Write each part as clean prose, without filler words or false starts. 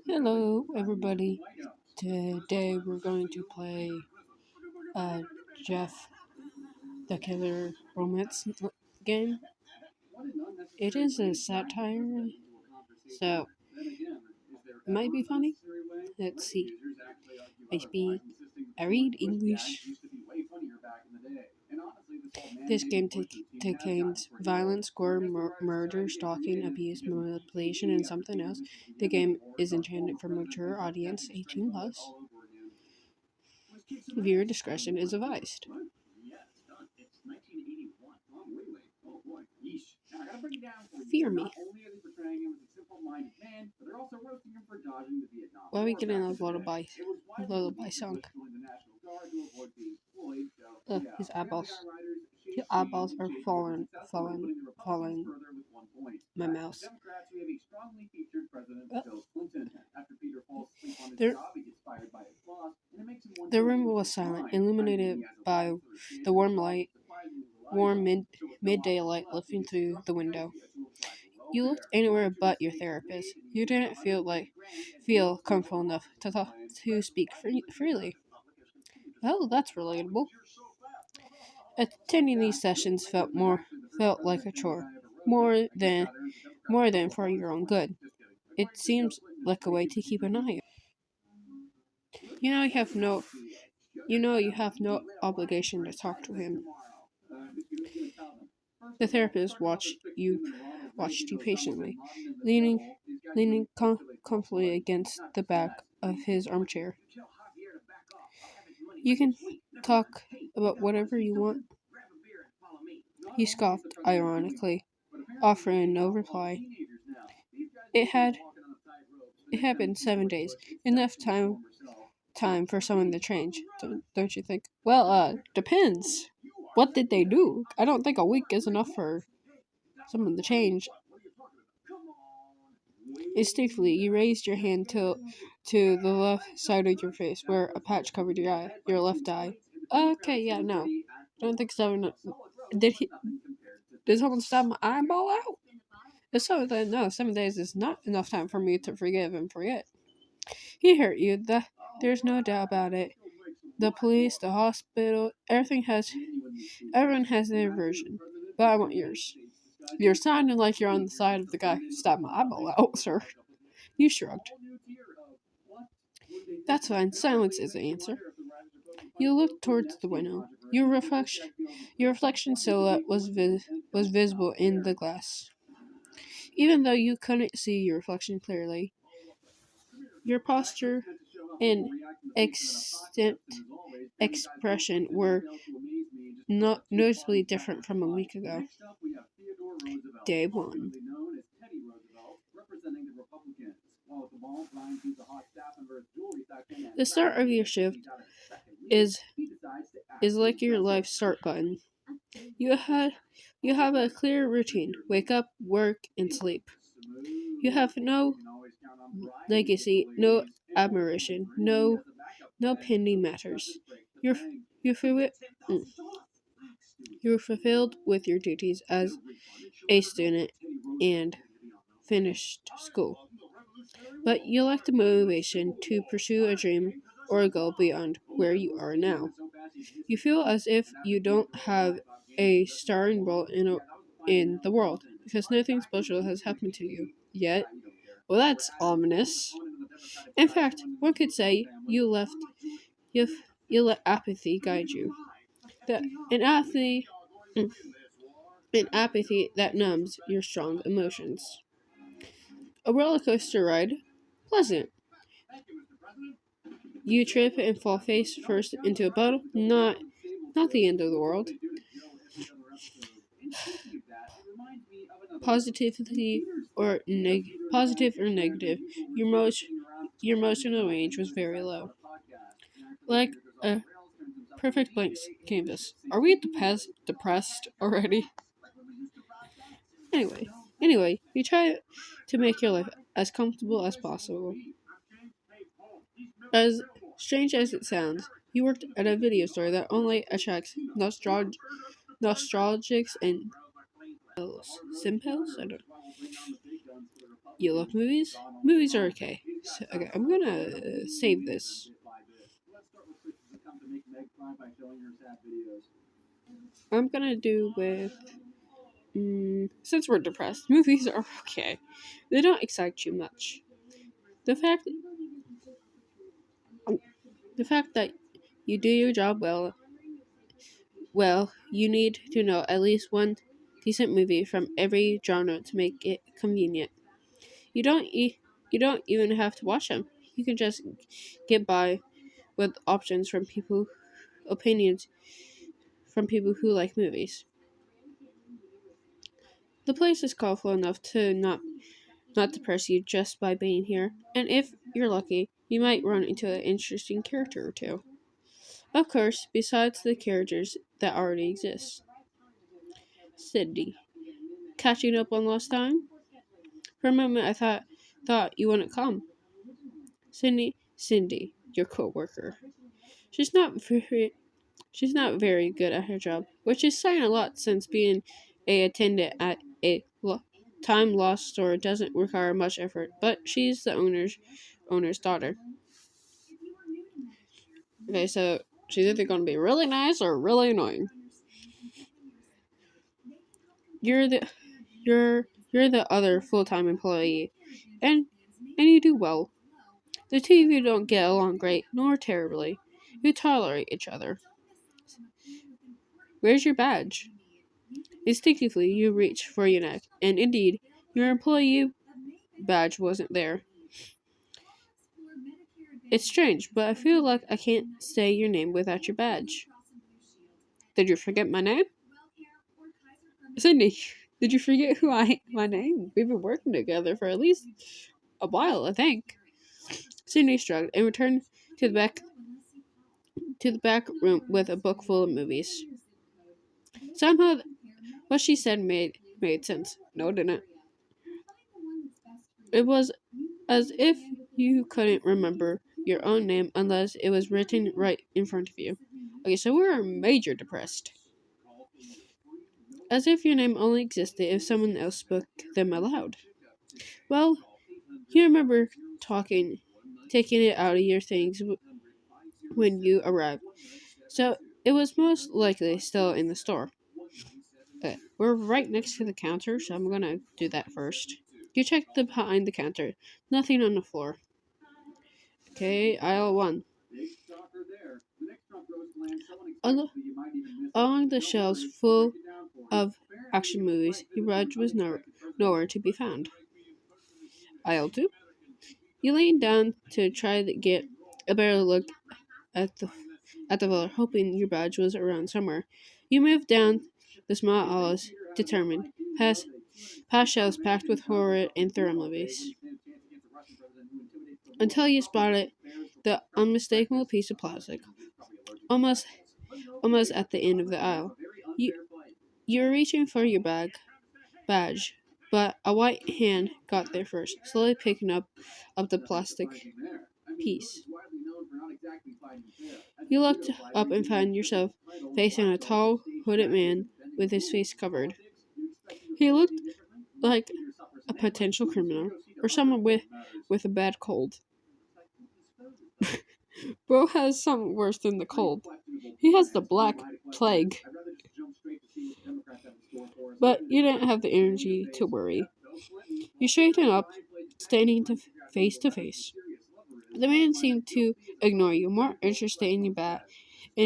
Hello, everybody. Today we're going to play Jeff the Killer romance game. It is a satire, so it might be funny. Let's see. I read English. This game contains violence, gore, murder, stalking, abuse, manipulation, and something else. The game is intended for mature audience, 18 plus. Viewer discretion is advised. Fear me. Why are we getting a lullaby song? Look, his eyeballs. His eyeballs are falling. My mouse. The, the room was silent, illuminated by the warm midday light lifting through the window. You looked anywhere but your therapist. You didn't feel comfortable enough to speak freely. Oh, that's relatable. Attending these sessions felt like a chore, more than for your own good. It seems like a way to keep an eye. You know you have no obligation to talk to him. The therapist watched you patiently, leaning comfortably against the back of his armchair. You can talk about whatever you want. He scoffed ironically, offering no reply. It had been 7 days, enough time for someone to change, don't you think? Well, depends. What did they do? I don't think a week is enough for someone to change. Instinctively, you raised your hand to the left side of your face, where a patch covered your left eye. Okay, yeah, no. I don't think so. Did he? Did someone stab my eyeball out? If so, then no. 7 days is not enough time for me to forgive and forget. He hurt you. There's no doubt about it. The police, the hospital, everyone has their version, but I want yours. You're sounding like you're on the side of the guy who stabbed my eyeball out, sir. You shrugged. That's fine. Silence is the answer. You looked towards the window. Your reflection silhouette was visible in the glass. Even though you couldn't see your reflection clearly, your posture and expression were not noticeably different from a week ago. Day 1. The start of your shift is like your life start button. You have a clear routine. Wake up, work, and sleep. You have no legacy, no admiration, no pending matters. You're you're you're fulfilled with your duties as a student and finished school. But you lack the motivation to pursue a dream or a goal beyond where you are now. You feel as if you don't have a starring role in the world because nothing special has happened to you yet. Well, that's ominous. In fact, one could say you let apathy guide you. That an apathy that numbs your strong emotions. A roller coaster ride, pleasant. You trip and fall face first into a puddle, not the end of the world. Positive or negative, your emotional range was very low, like a perfect blank canvas. Are we depressed already? Anyway, you try to make your life as comfortable as possible. As strange as it sounds, you worked at a video store that only attracts nostalgics and simples. I don't. You love movies? Movies are okay. So, okay, I'm gonna save this. I'm gonna do with. Since we're depressed, movies are okay. They don't excite you much. The fact, the fact that you do your job well, you need to know at least one decent movie from every genre to make it convenient. You don't even have to watch them. You can just get by with opinions from people who like movies. The place is colorful enough to not depress you just by being here, and if you're lucky, you might run into an interesting character or two. Of course, besides the characters that already exist. Cindy, catching up on lost time? For a moment, I thought you wouldn't come. Cindy, your coworker. She's not very she's not very good at her job, which is saying a lot since being a attendant at a time lost store doesn't require much effort. But she's the owner's daughter. Okay, so she's either going to be really nice or really annoying. You're the you're the other full-time employee, and you do well. The two of you don't get along great, nor terribly. You tolerate each other. Where's your badge? Instinctively, you reach for your neck, and indeed, your employee badge wasn't there. It's strange, but I feel like I can't say your name without your badge. Did you forget my name? Sydney, did you forget my name? We've been working together for at least a while, I think. Sydney shrugged and returned to the back room with a book full of movies. Somehow, what she said made sense. No, it didn't. It was as if you couldn't remember your own name unless it was written right in front of you. Okay, so we're major depressed. As if your name only existed if someone else spoke them aloud. Well, you remember taking it out of your things when you arrived. So it was most likely still in the store. Okay, we're right next to the counter, so I'm gonna do that first. You check the behind the counter. Nothing on the floor. Okay, aisle 1. Al- Along the shelves full of action movies, your badge was nowhere to be found. Aisle 2. You leaned down to try to get a better look at the filler, hoping your badge was around somewhere. You moved down the small aisles, determined, past shelves packed with horror and thriller movies, until you spotted the unmistakable piece of plastic, almost at the end of the aisle. You're reaching for your badge, but a white hand got there first, slowly picking up the plastic piece. You looked up and found yourself facing a tall, hooded man with his face covered. He looked like a potential criminal or someone with a bad cold. Bro has something worse than the cold. He has the Black Plague. But you didn't have the energy to worry. You straightened up, standing face to face. The man seemed to ignore you, more interested in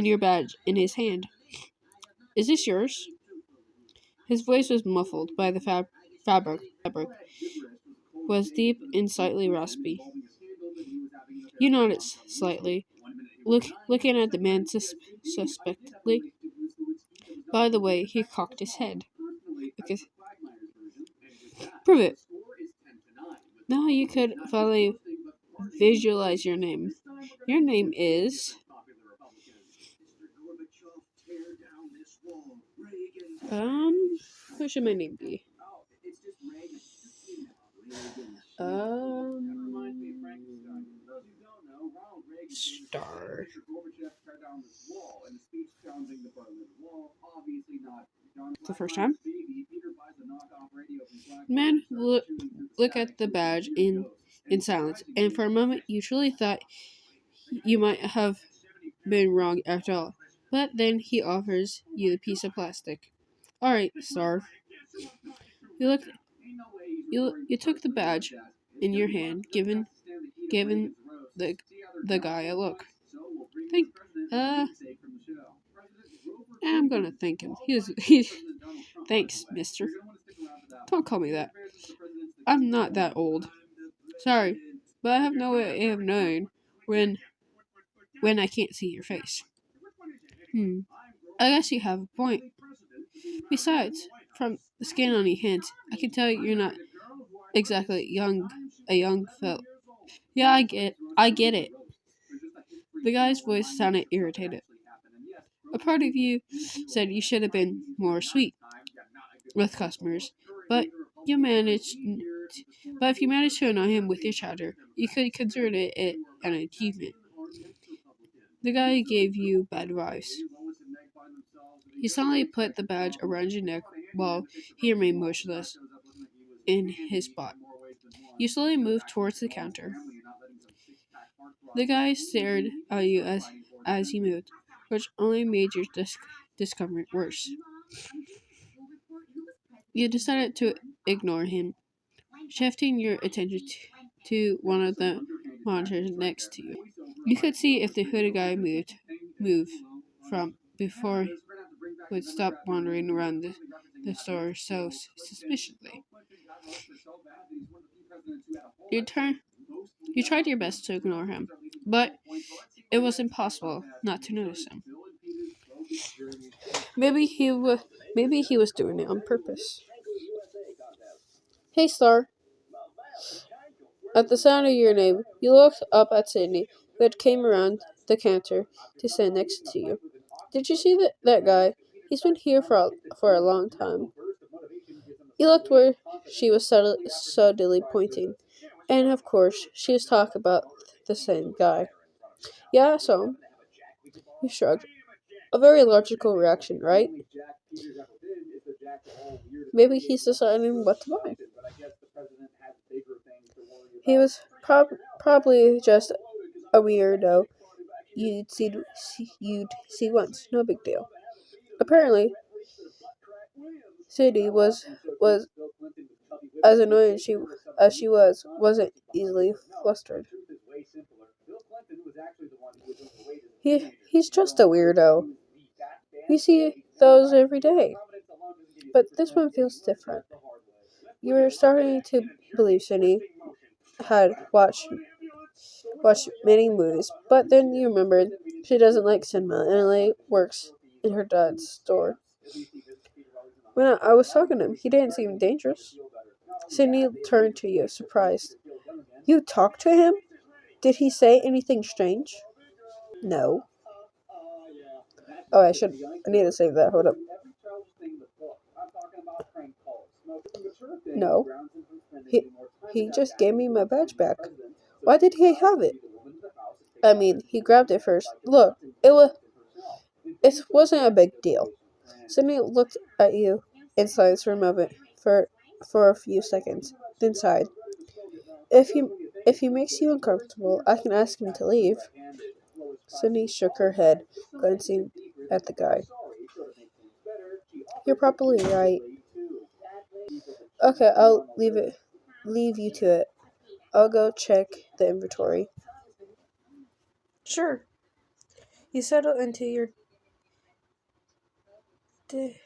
your badge in his hand. Is this yours? His voice was muffled by the fabric. Was deep and slightly raspy. You nodded slightly, looking at the man suspectly. By the way, he cocked his head. Okay. Prove it. Now you could finally visualize your name. Your name is... What should my name be? Star. The first time? The man look at the badge in silence, and for a moment you truly thought you might have been wrong after all. But then he offers you the piece of plastic. All right, sir. You look. You took the badge in your hand, given the guy a look. Think. I'm gonna thank him. He's. Thanks, Mister. Don't call me that. I'm not that old. Sorry, but I have no way of knowing when when I can't see your face. Hmm. I guess you have a point. Besides, from the skin on your hands, I can tell you're not exactly a young fellow. Yeah, I get it. The guy's voice sounded irritated. A part of you said you should have been more sweet with customers, but you managed. But if you managed to annoy him with your chatter, you could consider it an achievement. The guy gave you bad vibes. He suddenly put the badge around your neck while he remained motionless in his spot. You slowly moved towards the counter. The guy stared at you as he moved, which only made your discomfort worse. You decided to ignore him, shifting your attention to one of the monitors next to you. You could see if the hooded guy moved from before would stop wandering around the store so suspiciously. You turn you tried your best to ignore him, but it was impossible not to notice him. Maybe he was doing it on purpose. Hey, Star. At the sound of your name, you looked up at Sydney, who had came around the counter to stand next to you. Did you see that guy? He's been here for a long time. You looked where she was subtly pointing, and of course, she was talking about the same guy. Yeah, I saw him. You shrugged. A very logical reaction, right? Maybe he's deciding what to buy. He was probably just a weirdo you'd see once. No big deal. Apparently, Sadie was as annoying as she wasn't easily flustered. He's just a weirdo. We see those every day, but this one feels different. You were starting to believe Cindy had watched many movies, but then you remembered she doesn't like cinema and only works in her dad's store. When I was talking to him, he didn't seem dangerous. Sydney turned to you, surprised. You talked to him? Did he say anything strange? No. Oh, I need to save that. Hold up. No. He, he just gave me my badge back. Why did he have it? I mean, he grabbed it first. Look, it wasn't a big deal. Sydney looked at you in silence for a moment, for a few seconds, then sighed. If he makes you uncomfortable, I can ask him to leave. Sydney shook her head, glancing at the guy. You're probably right. Okay, I'll leave you to it. I'll go check the inventory. Sure. You settle into your de-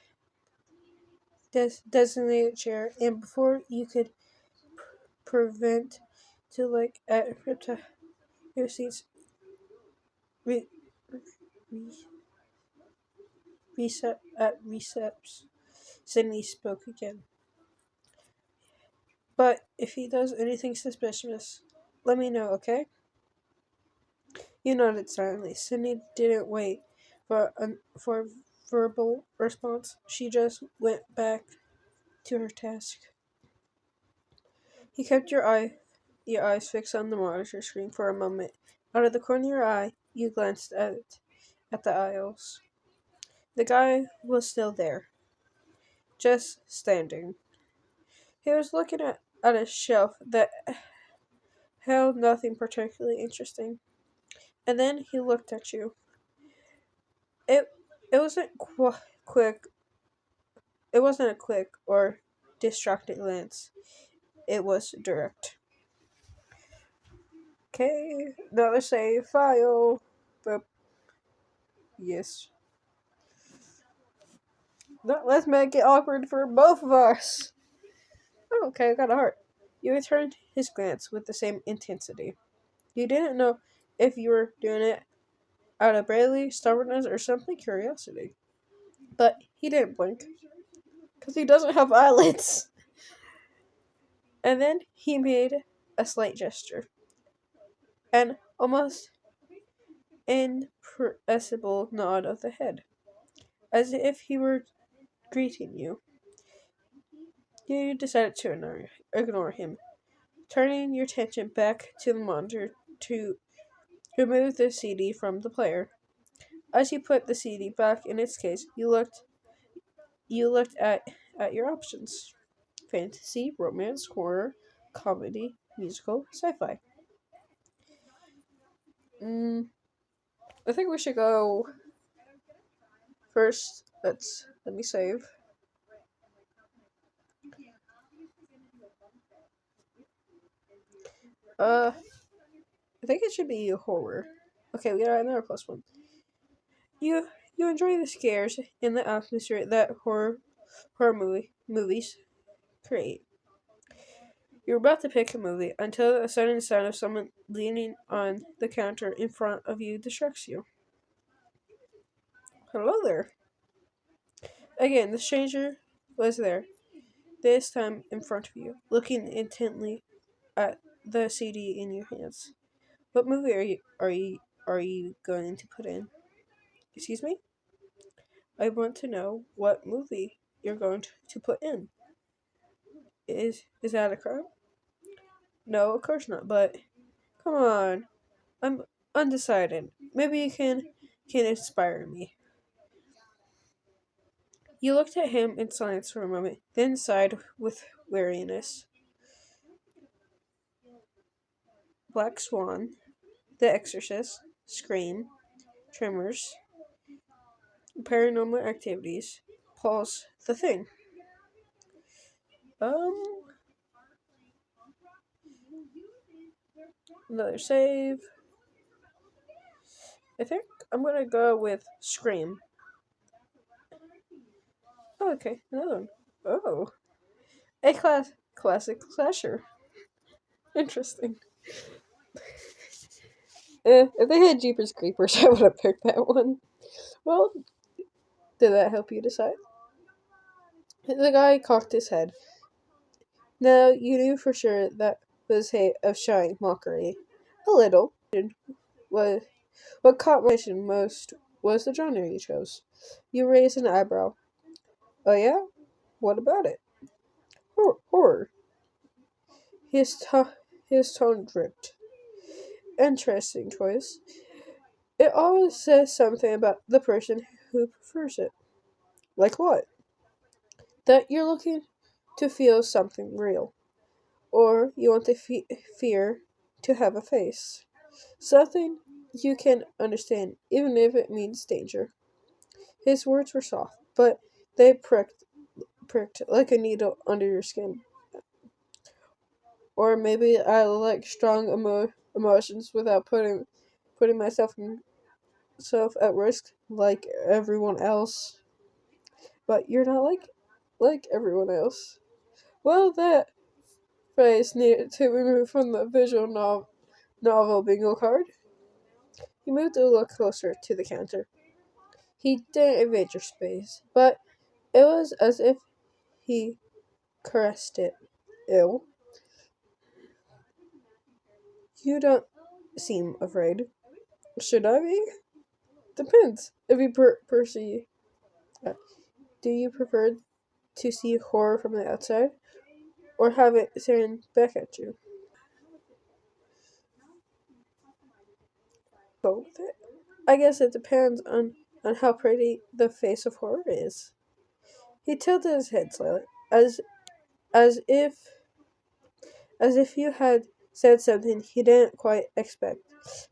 designated chair, and before you could prevent to look at your seats, re- re- recepts, Sydney spoke again. But if he does anything suspicious, let me know, okay? You nodded silently. Sydney didn't wait for verbal response. She just went back to her task. You kept your eyes fixed on the monitor screen for a moment. Out of the corner of your eye, you glanced at the aisles. The guy was still there, just standing. He was looking at a shelf that held nothing particularly interesting. And then he looked at you. It it wasn't quick. It wasn't a quick or distracted glance. It was direct. Okay, another save file. But yes. No, let's make it awkward for both of us. Oh, okay, I got a heart. You returned his glance with the same intensity. You didn't know if you were doing it out of bravery, stubbornness, or simply curiosity. But he didn't blink, because he doesn't have eyelids. And then he made a slight gesture, an almost impressible nod of the head, as if he were greeting you. You decided to ignore him, turning your attention back to the monitor to remove the CD from the player. As you put the CD back in its case, you looked at your options: fantasy, romance, horror, comedy, musical, sci-fi. I think we should go first. Let me save. I think it should be horror. Okay, we got another +1. You you enjoy the scares and the atmosphere that movies create. You're about to pick a movie until a sudden sound of someone leaning on the counter in front of you distracts you. Hello there. Again, the stranger was there, this time in front of you, looking intently at the CD in your hands. What movie are you going to put in? Excuse me? I want to know what movie you're going to put in. Is that a crime? No, of course not, but come on. I'm undecided. Maybe you can inspire me. You looked at him in silence for a moment, then sighed with weariness. Black Swan, The Exorcist, Scream, Tremors, Paranormal Activities, Paul's The Thing. Um, Another save. I think I'm gonna go with Scream. Oh, okay, another one. Oh, a classic slasher. Interesting. If they had Jeepers Creepers, I would have picked that one. Well, did that help you decide? The guy cocked his head. Now, you knew for sure that was of shy mockery. A little. What, what caught my attention most was the genre you chose. You raised an eyebrow. Oh yeah? What about it? Horror. His tone dripped. Interesting choice. It always says something about the person who prefers it. Like what? That you're looking to feel something real. Or you want the fear to have a face. Something you can understand, even if it means danger. His words were soft, but they pricked like a needle under your skin. Or maybe I like strong emotions without putting myself at risk like everyone else. But you're not like everyone else. Well, that phrase needed to be removed from the visual novel bingo card. He moved a little closer to the counter. He didn't invade your space, but it was as if he caressed it. Ew. You don't seem afraid. Should I be? Depends. If you perceive. Do you prefer to see horror from the outside, or have it staring back at you? Both. I guess it depends on how pretty the face of horror is. He tilted his head slightly, as if you had said something he didn't quite expect,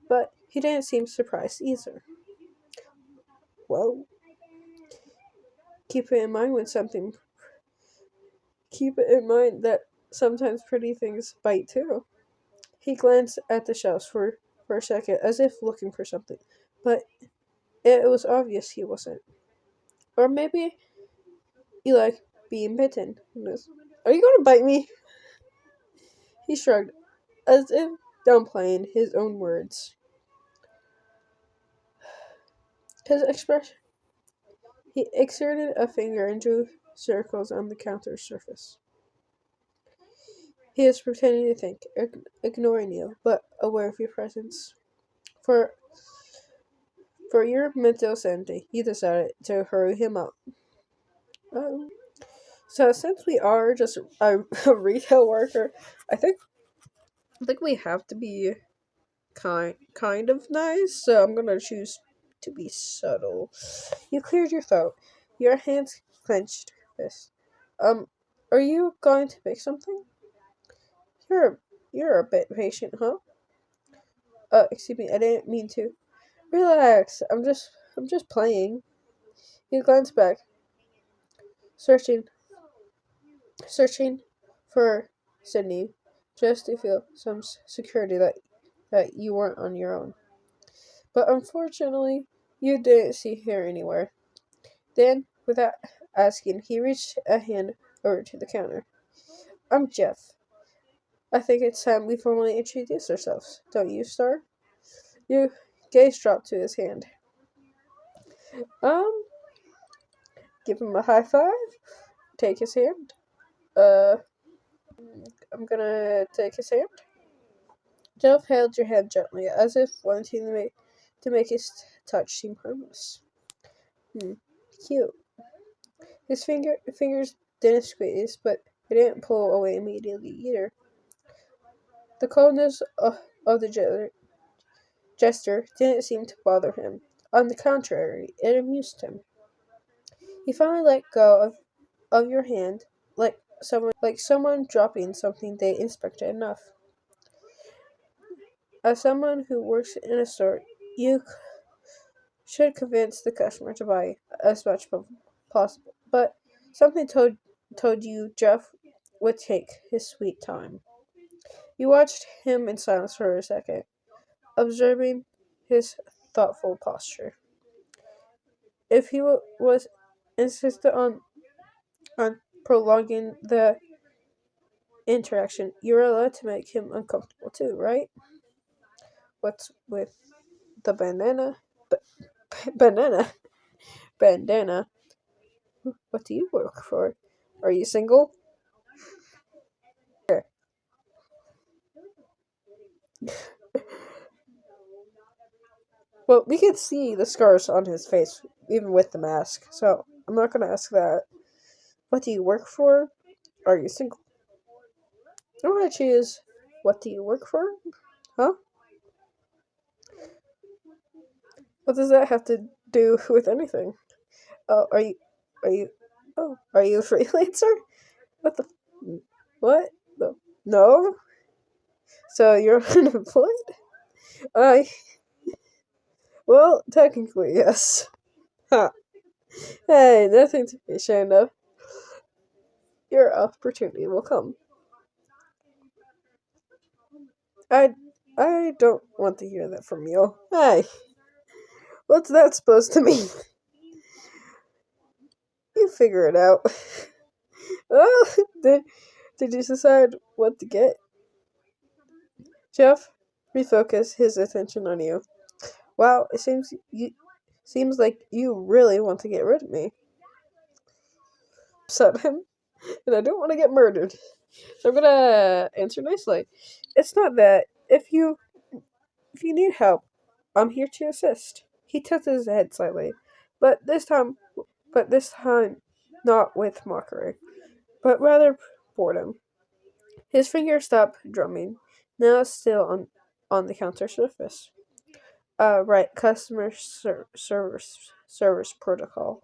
but he didn't seem surprised either. Well, keep it in mind when something. Keep it in mind that sometimes pretty things bite too. He glanced at the shelves for a second, as if looking for something, but it was obvious he wasn't. Or maybe you like being bitten. Who knows? Are you gonna bite me? He shrugged, as if downplaying his own words. His expression. He exerted a finger and drew circles on the counter's surface. He is pretending to think, ignoring you, but aware of your presence. For for your mental sanity, you decided to hurry him up. Um, so since we are just a retail worker, I think we have to be kind of nice. So I'm gonna choose to be subtle. You cleared your throat. Your hands clenched fist. Um, are you going to pick something? You're you're a bit patient, huh? Excuse me, I didn't mean to. Relax. I'm just playing. He glanced back, searching searching for Sydney, just to feel some security that you weren't on your own. But unfortunately, you didn't see her anywhere. Then, without asking, he reached a hand over to the counter. I'm Jeff. I think it's time we formally introduce ourselves, don't you, Star? Your gaze dropped to his hand. Um, give him a high five, take his hand. Uh, I'm gonna take his hand. Jeff held your hand gently, as if wanting to make his touch seem harmless. Hmm, cute. His fingers didn't squeeze, but they didn't pull away immediately either. The coldness of the gesture didn't seem to bother him. On the contrary, it amused him. He finally let go of your hand, like someone dropping something they inspected enough. As someone who works in a store, you should convince the customer to buy as much as possible. But something told you Jeff would take his sweet time. You watched him in silence for a second, observing his thoughtful posture. If he was insistent on prolonging the interaction, you're allowed to make him uncomfortable too, right? What's with the banana? Banana? Bandana? What do you work for? Are you single? Sure. Well, we can see the scars on his face, even with the mask, so I'm not gonna ask that. What do you work for? Are you single? I'm gonna choose, what do you work for? Huh? What does that have to do with anything? Oh, are you, are you a freelancer? What the, what? No. No? So you're unemployed? I, well, technically, yes. Huh. Hey, nothing to be ashamed of. Your opportunity will come. I, I don't want to hear that from you. Hey, what's that supposed to mean? You figure it out. Well, did you decide what to get? Jeff refocused his attention on you. Wow, it seems like you really want to get rid of me. Upset him, and I don't want to get murdered. So I'm gonna answer nicely. It's not that. If you need help, I'm here to assist. He tilted his head slightly, but this time not with mockery, but rather boredom. His fingers stopped drumming, now still on the counter surface. Right, service protocol.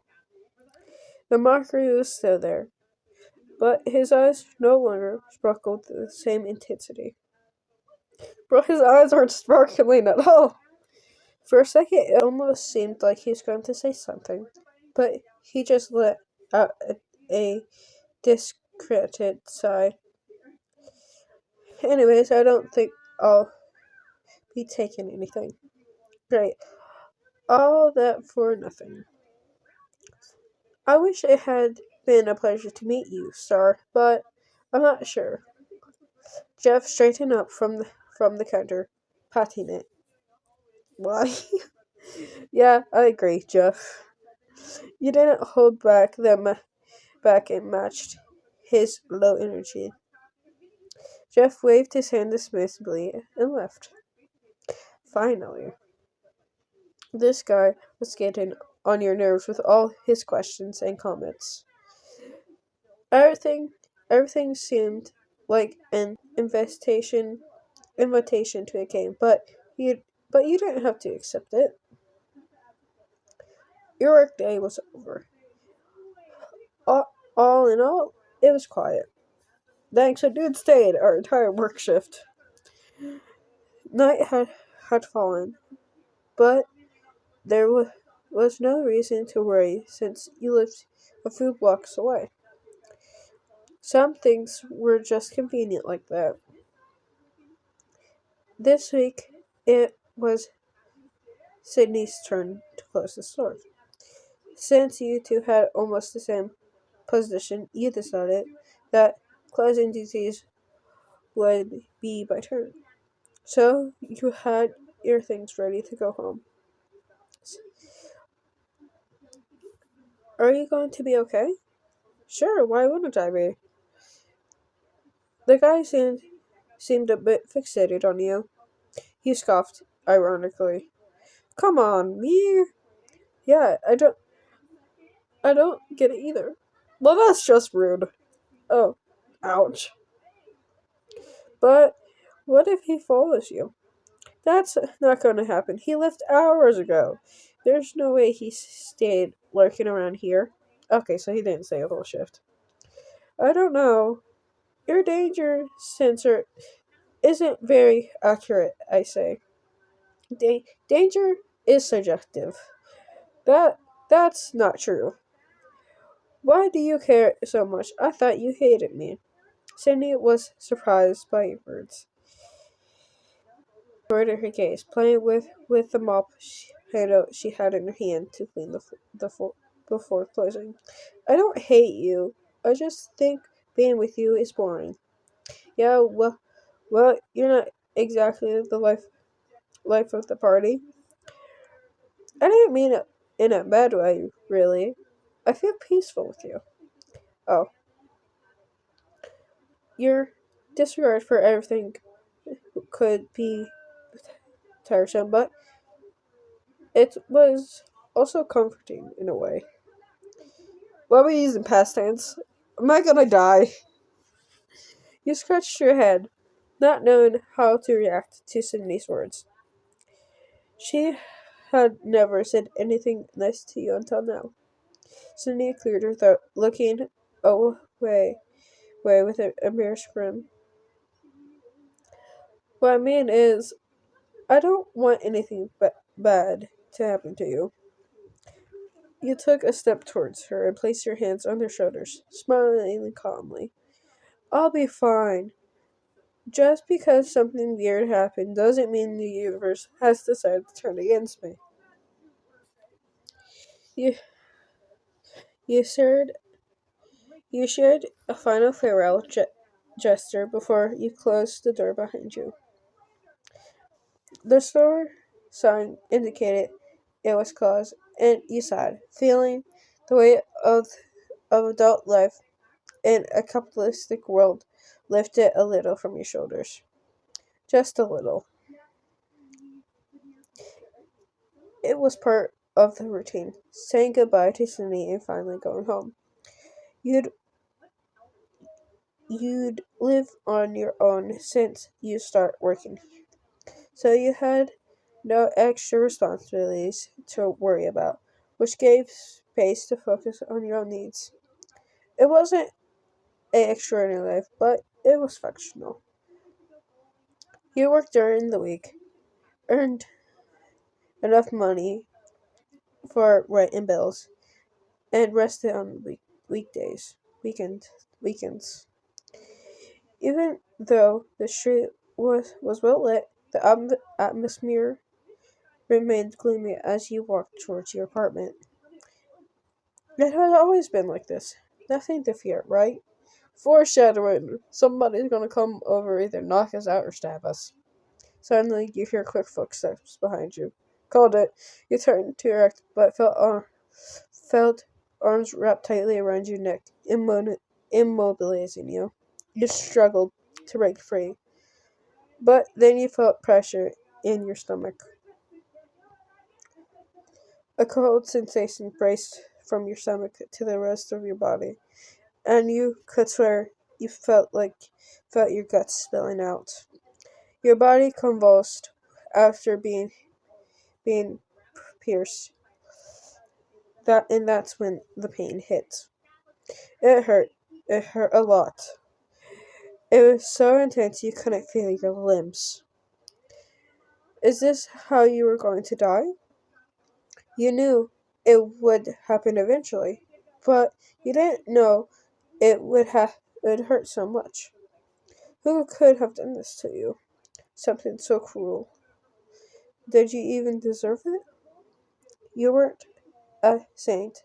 The mockery was still there, but his eyes no longer sparkled with the same intensity. Bro, his eyes aren't sparkling at all. For a second, it almost seemed like he was going to say something, but he just let out a discreet sigh. Anyways, I don't think I'll be taking anything. Great. All that for nothing. I wish it had been a pleasure to meet you, Star, but I'm not sure. Jeff straightened up from the counter, patting it. Why? Yeah, I agree, Jeff. You didn't hold back and matched his low energy. Jeff waved his hand dismissively and left. Finally. This guy was getting on your nerves with all his questions and comments. Everything everything seemed like an invitation to a game, but you didn't have to accept it. Your work day was over. All in all, it was quiet. Thanks, a dude stayed our entire work shift. Night had fallen, but there was no reason to worry since you lived a few blocks away. Some things were just convenient like that. This week, it was Sydney's turn to close the store. Since you two had almost the same position, you decided that closing duties would be by turn. So you had your things ready to go home. Are you going to be okay? Sure, why wouldn't I be? The guy seemed a bit fixated on you. He scoffed, ironically. Come on, me? Yeah, I don't get it either. Well, that's just rude. Oh, ouch. But what if he follows you? That's not going to happen. He left hours ago. There's no way he stayed lurking around here. Okay, so he didn't stay a whole shift. I don't know. Your danger sensor isn't very accurate, I say. Danger is subjective. That's not true. Why do you care so much? I thought you hated me. Cindy was surprised by your words. Avoided her gaze, playing with the mop handle she had in her hand to clean before closing. I don't hate you. I just think being with you is boring. Yeah, well, you're not exactly the life of the party. I didn't mean it in a bad way, really. I feel peaceful with you. Oh, your disregard for everything could be tiresome, but it was also comforting in a way. Why are we using past tense? Am I gonna die? You scratched your head, not knowing how to react to Sydney's words. She had never said anything nice to you until now. Sydney cleared her throat, looking away with an embarrassed grin. What I mean is, I don't want anything bad to happen to you. You took a step towards her and placed your hands on her shoulders, smiling calmly. I'll be fine. Just because something weird happened doesn't mean the universe has decided to turn against me. You you shared you shared a final farewell gesture before you closed the door behind you. The store sign indicated it was closed, and you sighed, feeling the weight of adult life in a capitalistic world lifted a little from your shoulders. Just a little. It was part of the routine, saying goodbye to Sydney and finally going home. You'd you'd live on your own since you start working, so you had no extra responsibilities to worry about, which gave space to focus on your own needs. It wasn't an extraordinary life, but it was functional. You worked during the week, earned enough money for rent and bills, and rested on weekdays, weekends. Even though the street was well lit, the atmosphere remained gloomy as you walked towards your apartment. It has always been like this. Nothing to fear, right? Foreshadowing. Somebody's gonna come over, either knock us out or stab us. Suddenly, you hear quick footsteps behind you. Called it. You turned to your exit, but felt arms wrapped tightly around your neck, immobilizing you. You struggled to break free, but then you felt pressure in your stomach. A cold sensation raced from your stomach to the rest of your body, and you could swear you felt your guts spilling out. Your body convulsed after being pierced. That's when the pain hit. It hurt. It hurt a lot. It was so intense you couldn't feel your limbs. Is this how you were going to die? You knew it would happen eventually, but you didn't know it would hurt so much. Who could have done this to you? Something so cruel. Did you even deserve it? You weren't a saint.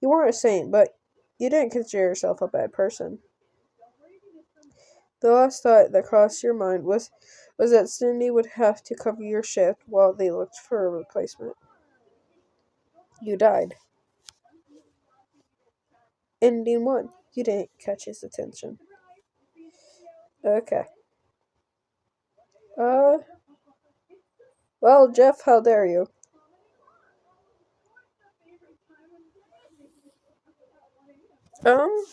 You weren't a saint, but you didn't consider yourself a bad person. The last thought that crossed your mind was that Cindy would have to cover your shift while they looked for a replacement. You died. Ending one. You didn't catch his attention. Okay. Uh, well, Jeff, how dare you? Um,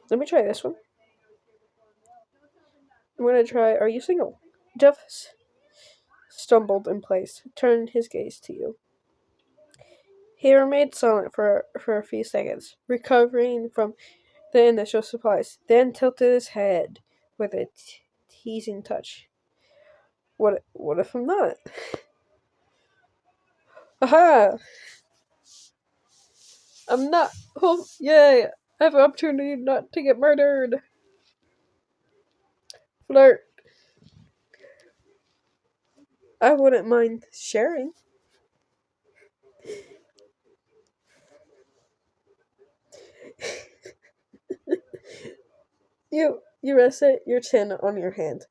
let me try this one. I'm gonna try, are you single? Jeff stumbled in place, turned his gaze to you. He remained silent for a few seconds, recovering from the initial surprise, then tilted his head with a teasing touch. What if I'm not? Aha! I'm not. Oh, yay! I have an opportunity not to get murdered. Flirt. I wouldn't mind sharing. You rested your chin on your hand,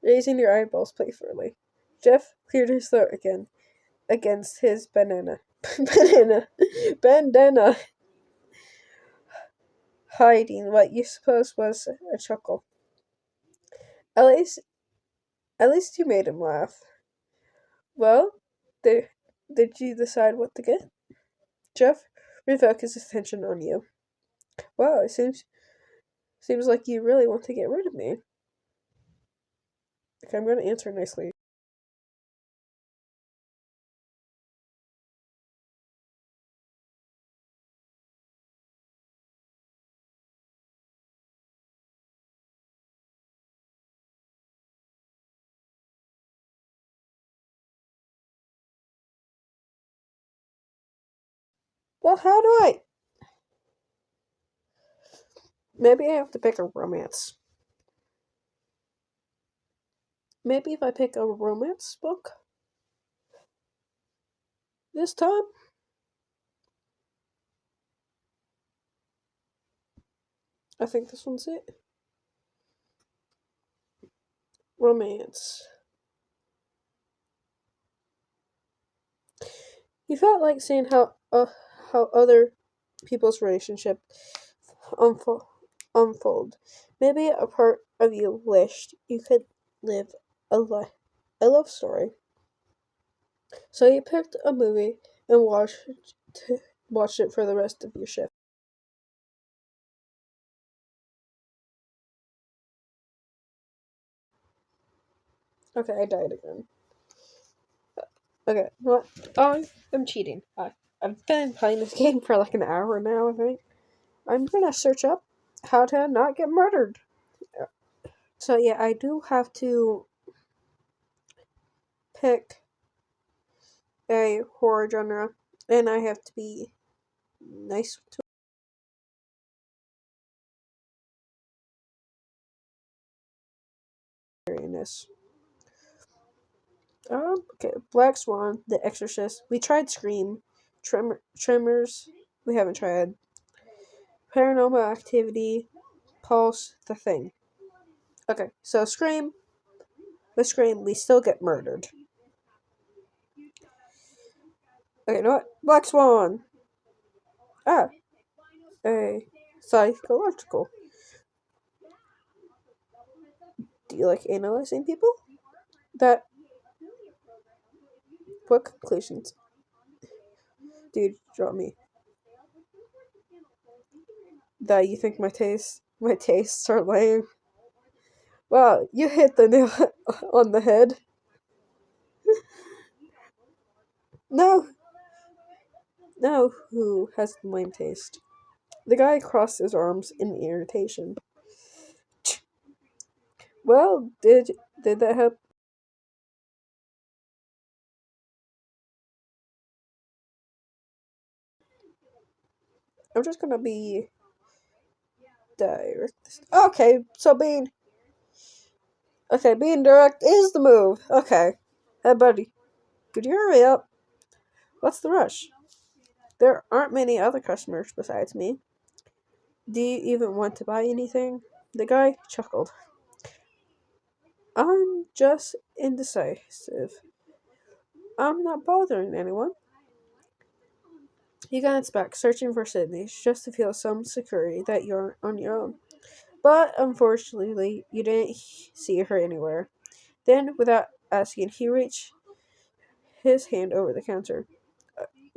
raising your eyeballs playfully. Jeff cleared his throat again against his bandana, hiding what you suppose was a chuckle. At least, at least you made him laugh. Well, did, did you decide what to get? Jeff refocused his attention on you. Wow, it seems like you really want to get rid of me. Okay, I'm going to answer nicely. Well, how do I? Maybe I have to pick a romance. Maybe if I pick a romance book this time? I think this one's it. Romance. You felt like seeing how other people's relationship unfold, unfold. Maybe a part of you wished you could live a love story. So you picked a movie and watched it for the rest of your shift. Okay, I died again. Okay, what? I am cheating. Bye. I've been playing this game for like an hour now, I think. I'm gonna search up how to not get murdered. So yeah, I do have to pick a horror genre, and I have to be nice to this. Okay, Black Swan, The Exorcist. We tried Scream, Tremors. We haven't tried Paranormal Activity, Pulse, The Thing. Okay, so Scream. With Scream, we still get murdered. Okay, you know what? Black Swan. Ah, a psychological. Do you like analyzing people? That. What conclusions? Dude, draw me. That you think my tastes are lame? Wow, you hit the nail on the head. No, no, who has lame taste? The guy crossed his arms in irritation. Well, did that help? I'm just gonna be direct. Okay, so being direct is the move. Okay, hey buddy, could you hurry up? What's the rush? There aren't many other customers besides me. Do you even want to buy anything? The guy chuckled. I'm just indecisive. I'm not bothering anyone. He glanced back, searching for Sydney, just to feel some security that you're on your own. But unfortunately, you didn't see her anywhere. Then, without asking, he reached his hand over the counter.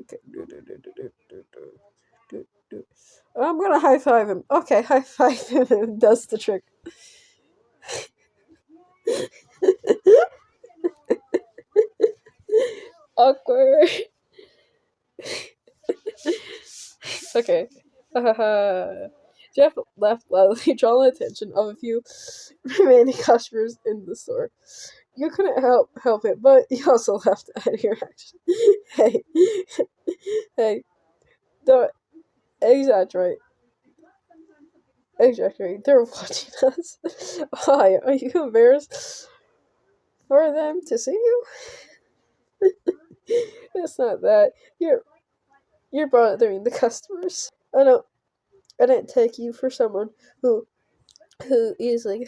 Okay. I'm gonna high five him. Okay, high five him. Does the trick. Awkward. Okay. Jeff laughed loudly, drawing the attention of a few remaining customers in the store. You couldn't help it, but you also laughed at your action. Hey, hey, don't exaggerate. Exaggerate. They're watching us. Why? Are you embarrassed for them to see you? It's not that. You're bothering the customers. I didn't take you for someone who easily.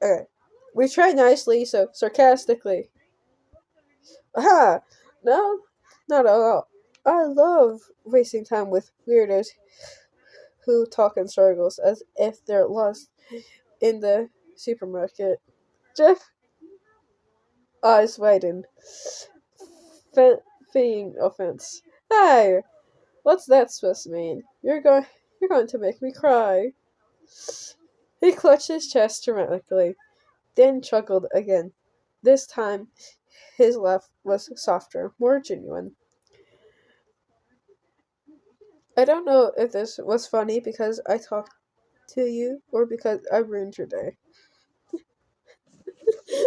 Okay. We tried nicely, so sarcastically. Aha! No, not at all. I love wasting time with weirdos who talk in circles as if they're lost in the supermarket. Jeff eyes widened, feigning offense. Hey, what's that supposed to mean? You're going to make me cry. He clutched his chest dramatically, then chuckled again. This time, his laugh was softer, more genuine. I don't know if this was funny because I talked to you or because I ruined your day.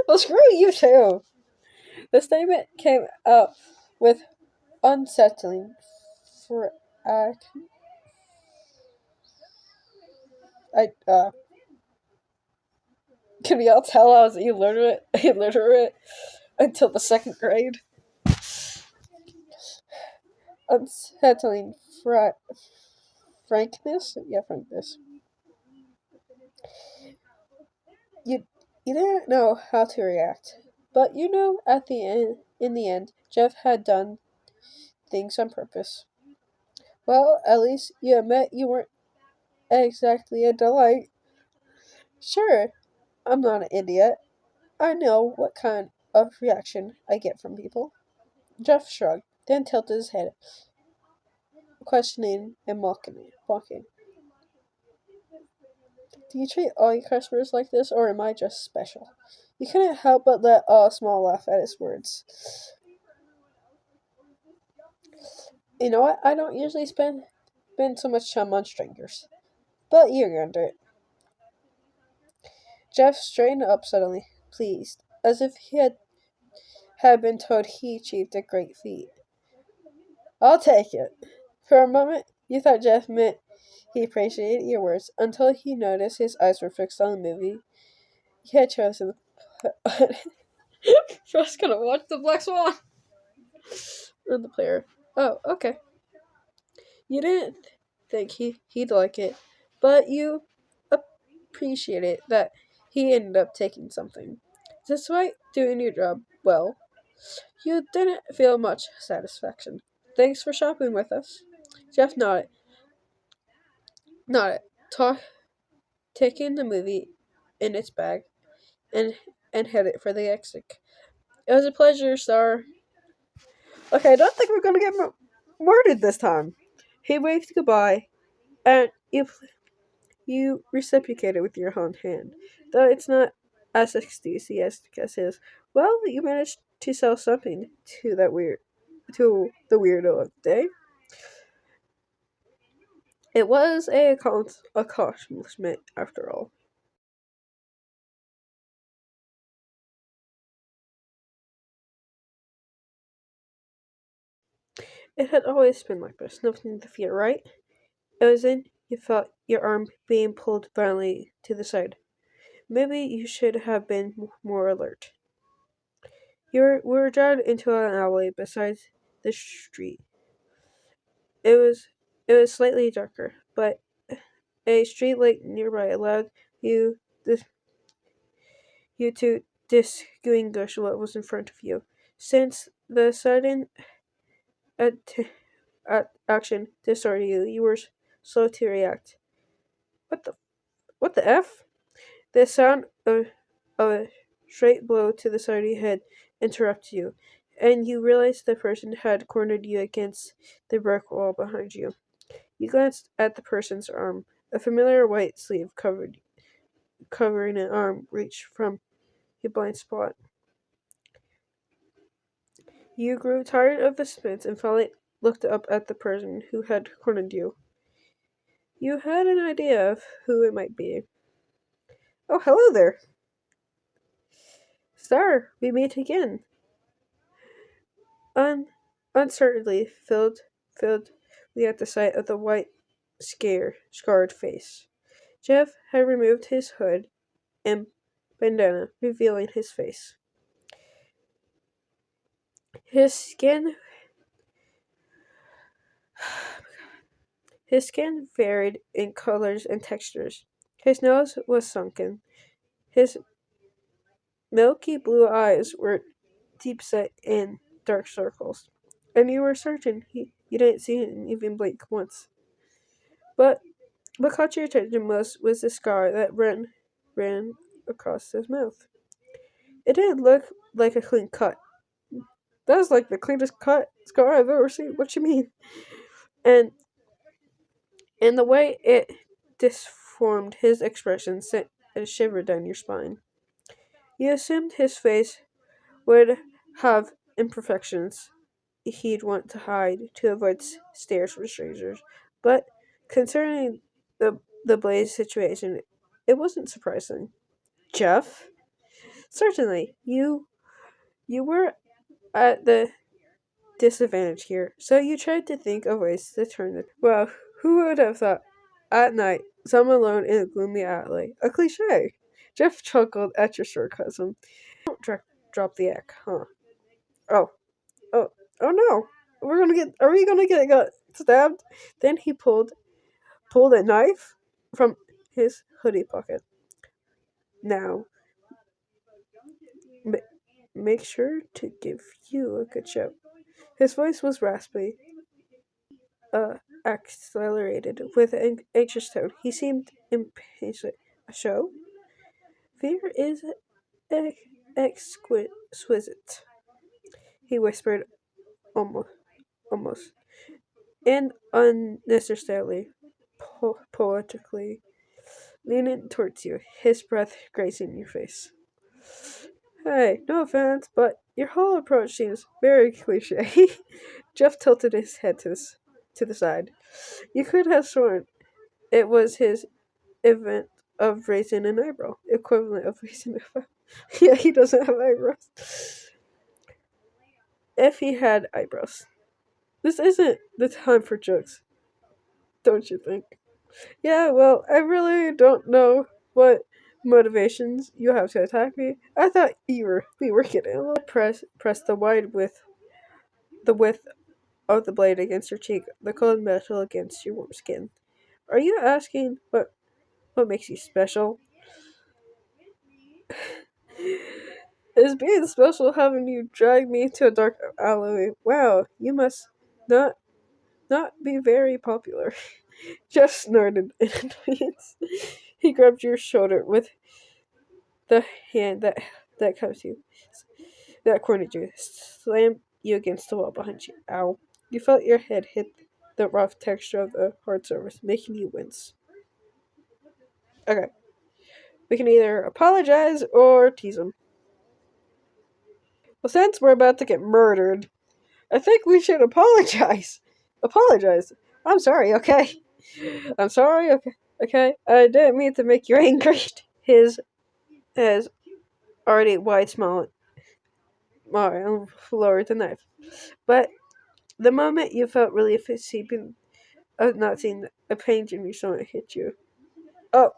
Well, screw you too. The statement came out with unsettling for I can y'all tell I was illiterate until the second grade. Unsettling frankness? Yeah, frankness. You you didn't know how to react. But in the end, Jeff had done things on purpose. Well, at least you admit you weren't exactly a delight. Sure, I'm not an idiot. I know what kind of reaction I get from people. Jeff shrugged, then tilted his head, questioning and mocking. Do you treat all your customers like this, or am I just special? You couldn't help but let a small laugh at his words. You know what? I don't usually spend so much time on strangers. But you're under it. Jeff straightened up suddenly, pleased, as if had been told he achieved a great feat. I'll take it. For a moment, you thought Jeff meant he appreciated your words, until he noticed his eyes were fixed on the movie he had chosen. Just gonna watch the Black Swan. And the player. Oh, okay. You didn't think he'd like it, but you appreciated that he ended up taking something. Despite doing your job well, you didn't feel much satisfaction. Thanks for shopping with us. Jeff nodded, taking the movie in its bag and headed for the exit. It was a pleasure, sir. Okay, I don't think we're gonna get murdered this time. He waved goodbye, and you reciprocated with your own hand, though it's not as enthusiastic as his. Well, you managed to sell something to the weirdo of the day. It was a accomplishment after all. It had always been like this, nothing to fear, right? It was then you felt your arm being pulled violently to the side. Maybe you should have been more alert. We were dragged into an alley beside the street. It was slightly darker, but a street light nearby allowed you this, you to distinguish what was in front of you. Since the sudden at- action distorted you, you were slow to react. What the what the f? The sound of a straight blow to the side of your head interrupted you, and you realized the person had cornered you against the brick wall behind you. You glanced at the person's arm. A familiar white sleeve covering an arm reached from a blind spot. You grew tired of the suspense and finally looked up at the person who had cornered you. You had an idea of who it might be. Oh, hello there, sir. We meet again. Uncertainly filled me at the sight of the white, scarred face. Jeff had removed his hood and bandana, revealing his face. His skin His skin varied in colors and textures. His nose was sunken. His milky blue eyes were deep set in dark circles. And you were certain you didn't see him even blink once. But what caught your attention most was the scar that ran across his mouth. It didn't look like a clean cut. That was like the cleanest cut scar I've ever seen. What you mean? And the way it disformed his expression sent a shiver down your spine. You assumed his face would have imperfections he'd want to hide to avoid stares from strangers, but concerning the Blaze situation, it wasn't surprising. Jeff? Certainly, you were at the disadvantage here, so you tried to think of ways to turn it. Well, who would have thought at night, some alone in a gloomy alley? A cliche. Jeff chuckled at your sarcasm. Don't drop the egg, huh? Oh, oh, oh no! Are we gonna get got stabbed? Then he pulled a knife from his hoodie pocket. Now, ma- make sure to give you a good show. His voice was raspy, accelerated with an anxious tone. He seemed impatient. A show? Fear is exquisite, he whispered almost, almost, and unnecessarily poetically. leaning towards you, his breath grazing your face. Hey, no offense, but your whole approach seems very cliche. Jeff tilted his head to the side. You could have sworn it was his event of raising an eyebrow, equivalent of raising a eyebrow. Yeah, he doesn't have eyebrows. If he had eyebrows. This isn't the time for jokes, don't you think? Yeah, well, I really don't know what motivations you have to attack me. I thought we were kidding. Press the width of the blade against your cheek, the cold metal against your warm skin. Are you asking what makes you special? Is being special having you drag me to a dark alleyway? Wow, you must not be very popular. Jeff snorted in annoyance. He grabbed your shoulder with the hand that comes you, that cornered you, slammed you against the wall behind you. Ow. You felt your head hit the rough texture of the hard surface, making you wince. Okay. We can either apologize or tease him. Well, since we're about to get murdered, I think we should apologize. Apologize. I'm sorry, okay? I'm sorry, okay? Okay? I didn't mean to make you angry. His already wide smile lowered the knife. But the moment you felt relief seeping of not seeing a pain in your stomach hit you. Oh!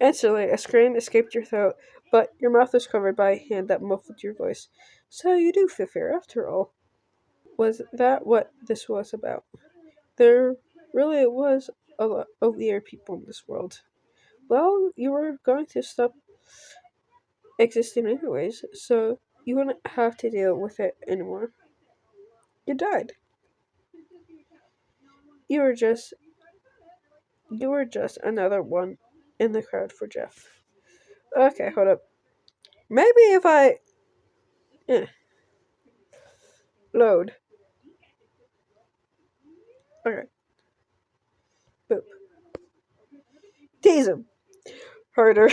Instantly, a scream escaped your throat, but your mouth was covered by a hand that muffled your voice. So you do feel fear, after all. Was that what this was about? There really was a lot of weird people in this world. Well, you were going to stop existing anyways, so you wouldn't have to deal with it anymore. You died. You were just another one in the crowd for Jeff. Okay, hold up. Maybe if I load. Okay. Boop. Tease him. Harder.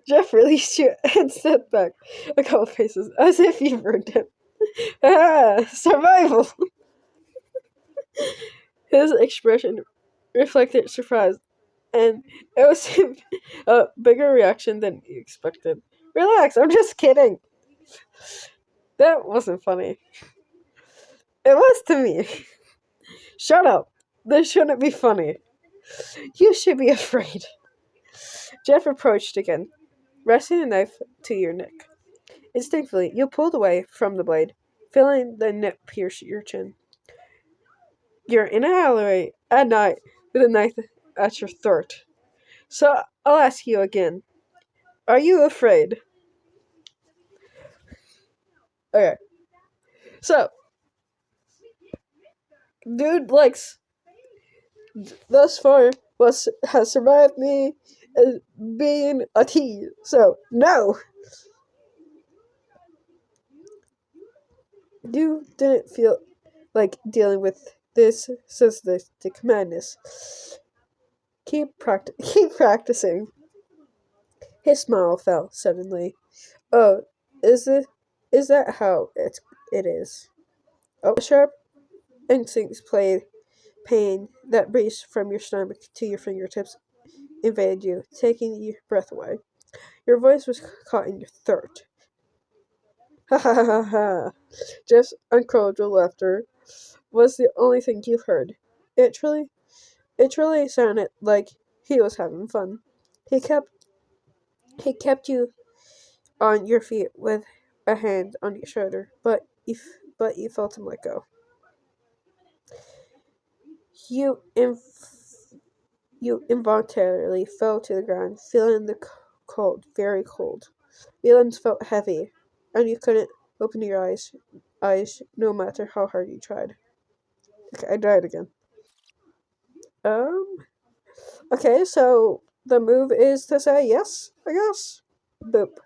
Jeff released you and stepped back a couple paces, as if you burned him. Ah, survival! His expression reflected surprise, and it was a bigger reaction than you expected. Relax, I'm just kidding. That wasn't funny. It was to me. Shut up. This shouldn't be funny. You should be afraid. Jeff approached again, resting a knife to your neck. Instinctively, you pulled away from the blade, feeling the nip pierce your chin. You're in an alleyway at night with a knife at your throat. So I'll ask you again. Are you afraid? Okay. So, dude likes thus far has survived me as being a tease. So no. You didn't feel like dealing with this sadistic madness. Keep practicing. His smile fell suddenly. Oh, is that how it is? Oh, sharp instincts played pain that breezed from your stomach to your fingertips invaded you, taking your breath away. Your voice was caught in your throat. Ha ha ha ha. Just uncontrollable laughter was the only thing you heard. It truly sounded like he was having fun. He kept you on your feet with a hand on your shoulder, but you felt him let go. You you involuntarily fell to the ground, feeling the cold, very cold. Your limbs felt heavy, and you couldn't open your eyes no matter how hard you tried. Okay, I died again. Um. Okay, so the move is to say yes, I guess. Boop.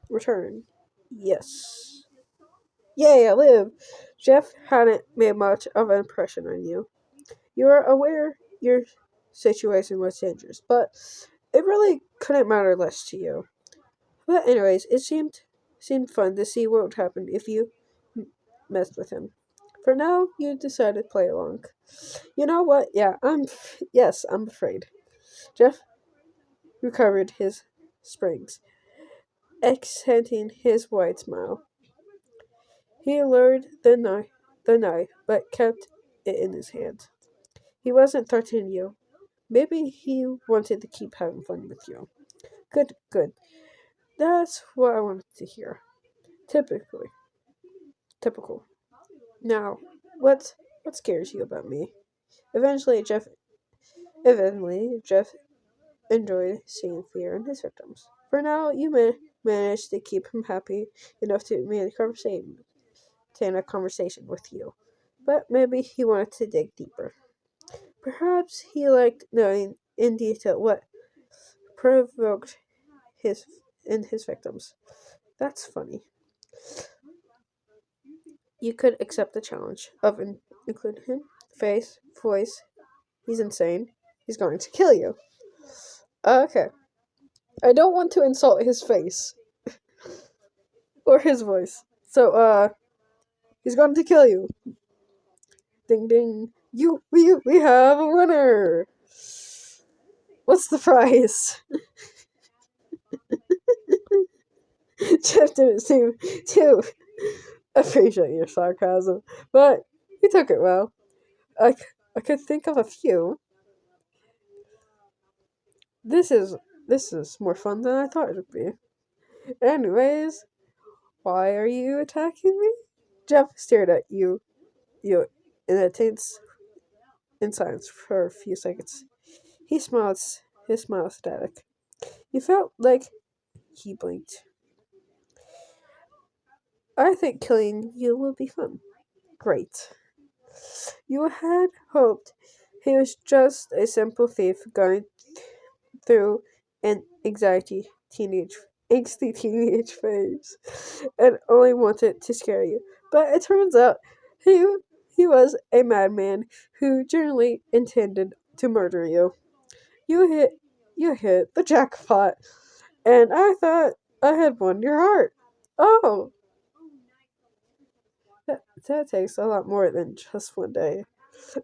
Return. Yes. Yay, I live! Jeff hadn't made much of an impression on you. You were aware your situation was dangerous, but it really couldn't matter less to you. But anyways, it seemed fun to see what would happen if you messed with him. For now, you decided to play along. You know what? Yeah, I'm afraid. Jeff recovered his springs, accenting his wide smile. He lowered the knife, but kept it in his hand. He wasn't threatening you. Maybe he wanted to keep having fun with you. Good, good. That's what I wanted to hear. Typically, typical. Now, what scares you about me? Eventually, Jeff enjoyed seeing fear in his victims. For now, you managed to keep him happy enough to maintain a conversation with you. But maybe he wanted to dig deeper. Perhaps he liked knowing in detail what provoked his victims. That's funny. You could accept the challenge of including him. Face, voice. He's insane. He's going to kill you. Okay. I don't want to insult his face or his voice. So, he's going to kill you. Ding ding. We have a winner. What's the prize? Jeff didn't seem to appreciate your sarcasm, but he took it well. I could think of a few. This is more fun than I thought it would be. Anyways, why are you attacking me? Jeff stared at you in silence for a few seconds. He smiled, his smile static. You felt like he blinked. I think killing you will be fun. Great. You had hoped he was just a simple thief going through an angsty teenage phase, and only wanted to scare you. But it turns out he he was a madman who generally intended to murder you. You hit you hit the jackpot, and I thought I had won your heart. Oh, that takes a lot more than just one day.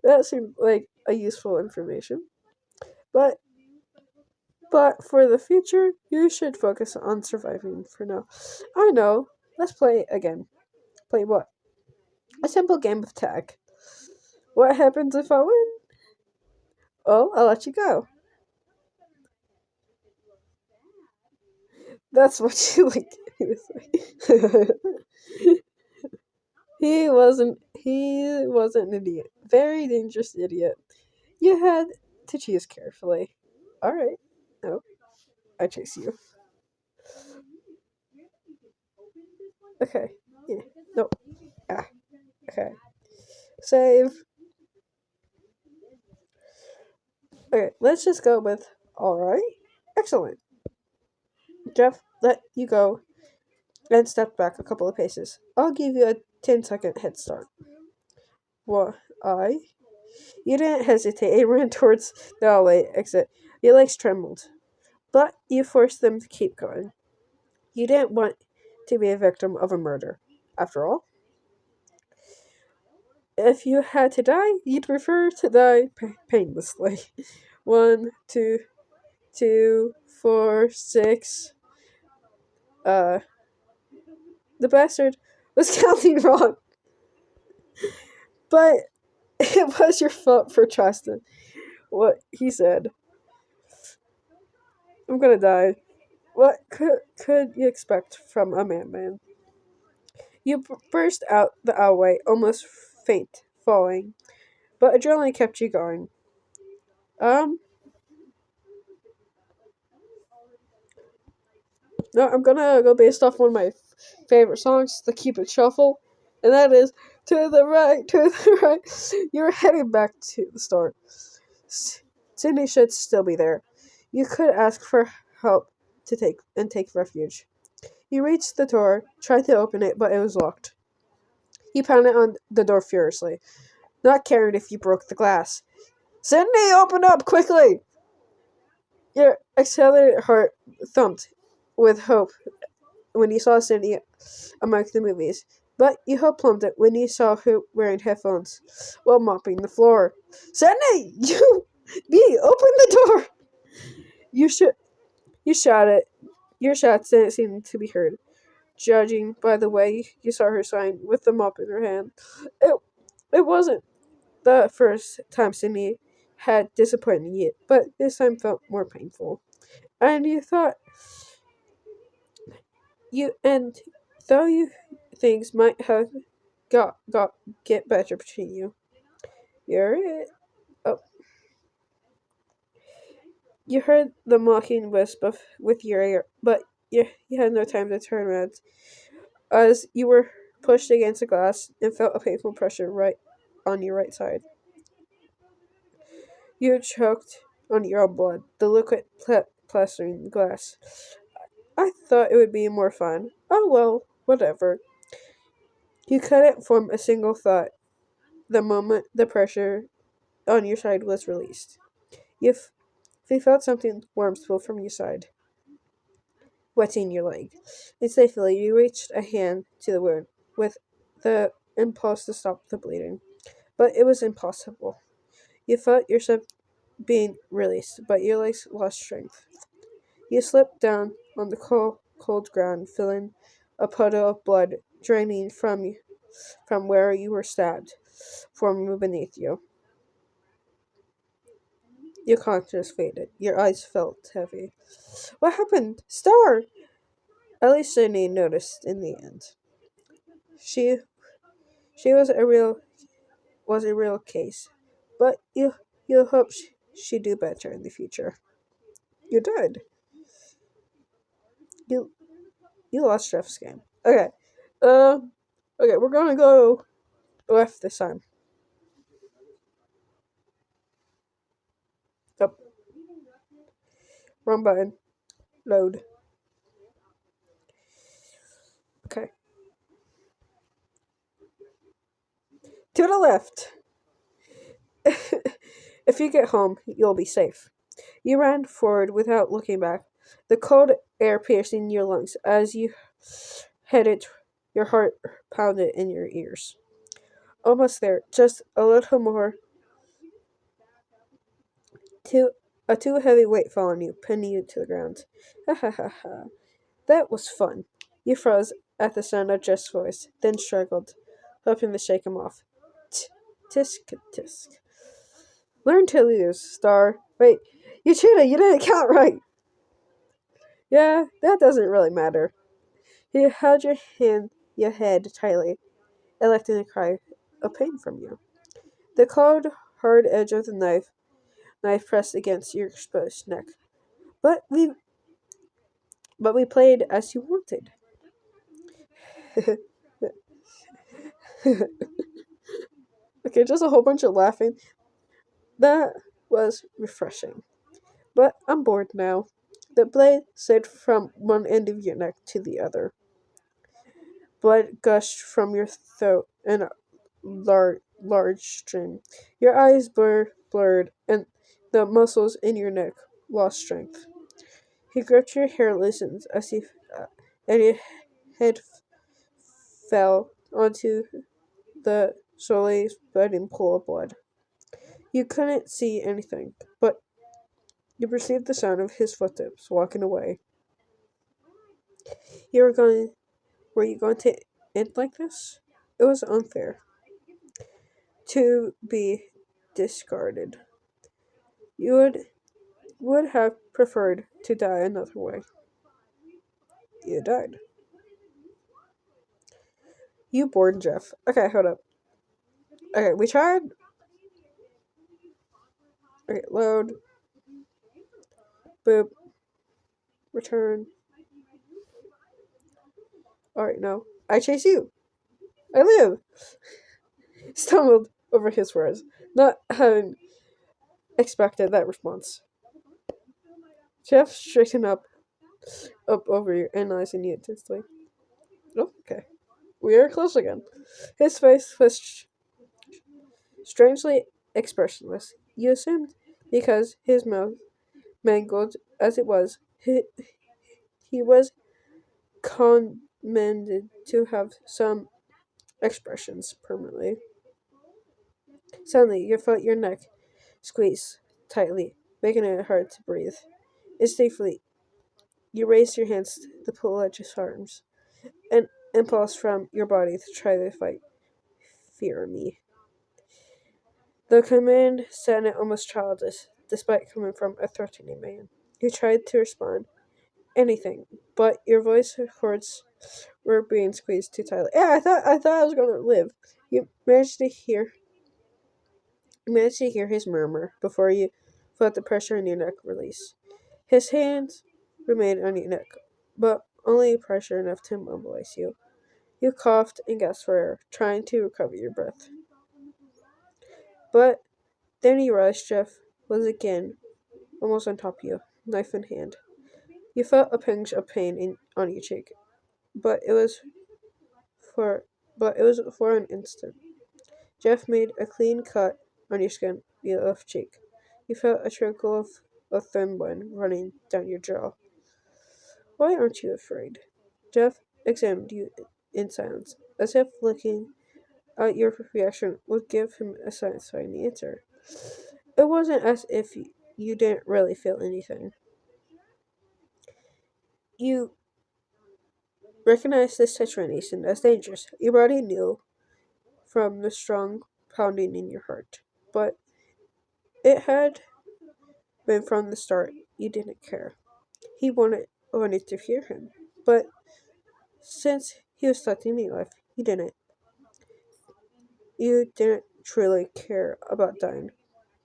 That seemed like a useful information. But But for the future, you should focus on surviving for now. I know. Let's play again. Play what? A simple game of tag. What happens if I win? Oh, I'll let you go. That's what you like. He wasn't an idiot. Very dangerous idiot. You had to choose carefully. Alright. No. I chase you. Okay. Yeah. No. Ah. Okay. Save. Okay, let's just go with alright. Excellent. Jeff let you go and stepped back a couple of paces. I'll give you a 10-second head start. What? You didn't hesitate. You ran towards the alley exit. Your legs trembled, but you forced them to keep going. You didn't want to be a victim of a murder. After all, if you had to die, you'd prefer to die painlessly. 1, 2, 2, 4, 6. The bastard was counting wrong. But it was your fault for trusting what he said. I'm gonna die. What could you expect from a madman? You burst out the alleyway, almost faint, falling, but adrenaline kept you going. Um, no, I'm gonna go based off one of my favorite songs, the Keep It Shuffle, and that is to the right, to the right. You're heading back to the store. Sydney should still be there. You could ask for help to take refuge. You reached the door, tried to open it, but it was locked. He pounded on the door furiously, not caring if you broke the glass. Sydney, open up quickly! Your accelerated heart thumped with hope when you saw Sydney among the movies, but you hope plummeted when you saw her wearing headphones while mopping the floor. Sydney, you open the door! You should. You shouted. Your shots didn't seem to be heard, judging by the way you saw her sign with the mop in her hand. It, it wasn't the first time Sydney had disappointed you, but this time felt more painful. And you thought you and though you things might have got get better between you. You're it. Oh, you heard the mocking wisp of with your ear, but you had no time to turn around as you were pushed against the glass and felt a painful pressure right on your right side. You choked on your own blood, the liquid plastering the glass. I thought it would be more fun. Oh well, whatever. You couldn't form a single thought the moment the pressure on your side was released. You, you felt something warm spill from your side, wetting your leg. Instinctively, you reached a hand to the wound with the impulse to stop the bleeding, but it was impossible. You felt yourself being released, but your legs lost strength. You slipped down on the cold ground, feeling a puddle of blood draining from where you were stabbed, forming beneath you. Your consciousness faded. Your eyes felt heavy. What happened? Star! At least Sydney noticed in the end. She she was a real case, but you hope she'd do better in the future. You did. You you lost Jeff's game. Okay. Um. Okay, we're gonna go left this time. Up. Wrong button. Load. Okay. To the left. If you get home, you'll be safe. You ran forward without looking back, the cold air piercing your lungs as you headed. Your heart pounded in your ears. Almost there, just a little more. A too heavy weight fell on you, pinning you to the ground. Ha ha ha ha. That was fun. You froze at the sound of Jeff's voice, then struggled, hoping to shake him off. Tisk tisk. Learn to lose, Star. Wait, you cheated. You didn't count right. Yeah, that doesn't really matter. He held your head tightly, electing a cry of pain from you. The cold, hard edge of the knife pressed against your exposed neck. But we played as you wanted. Okay, just a whole bunch of laughing. That was refreshing. But I'm bored now. The blade slid from one end of your neck to the other. Blood gushed from your throat in a large stream. Your eyes blurred, and the muscles in your neck lost strength. He gripped your hair loosens as and your head fell onto the slowly spreading pool of blood. You couldn't see anything, but you perceived the sound of his footsteps walking away. You were going. Were you going to end like this? It was unfair to be discarded. You would have preferred to die another way. You died. You bored Jeff. Okay, hold up. Okay, we tried. Okay, load. Boop. Return. Alright, no. I chase you. I live. Stumbled over his words, not having expected that response. Jeff straightened up over you, analyzing you intensely. Oh, okay. We are close again. His face was strangely expressionless. You assumed because his mouth, mangled as it was, he was commanded to have some expressions permanently. Suddenly, you felt your neck squeeze tightly, making it hard to breathe. Instinctively, you raised your hands to pull at his arms, an impulse from your body to try to fight. Fear me. The command sounded almost childish, despite coming from a threatening man. You tried to respond, anything, but your voice cords were being squeezed too tightly. Yeah, I thought I was gonna live. You managed to hear his murmur before you felt the pressure in your neck release. His hands remained on your neck, but only pressure enough to immobilize you. You coughed and gasped for air, trying to recover your breath. But then you realized Jeff was again almost on top of you, knife in hand. You felt a pinch of pain on your cheek, but for it was for an instant. Jeff made a clean cut on your skin, your left cheek. You felt a trickle of a thin blood running down your jaw. Why aren't you afraid? Jeff examined you in silence, as if looking at your reaction would give him a satisfying answer. It wasn't as if you didn't really feel anything. You recognized this situation as dangerous. Your body knew from the strong pounding in your heart. But it had been from the start. You didn't care. He wanted to hear him. But since he was threatening your life, you didn't. You didn't truly care about dying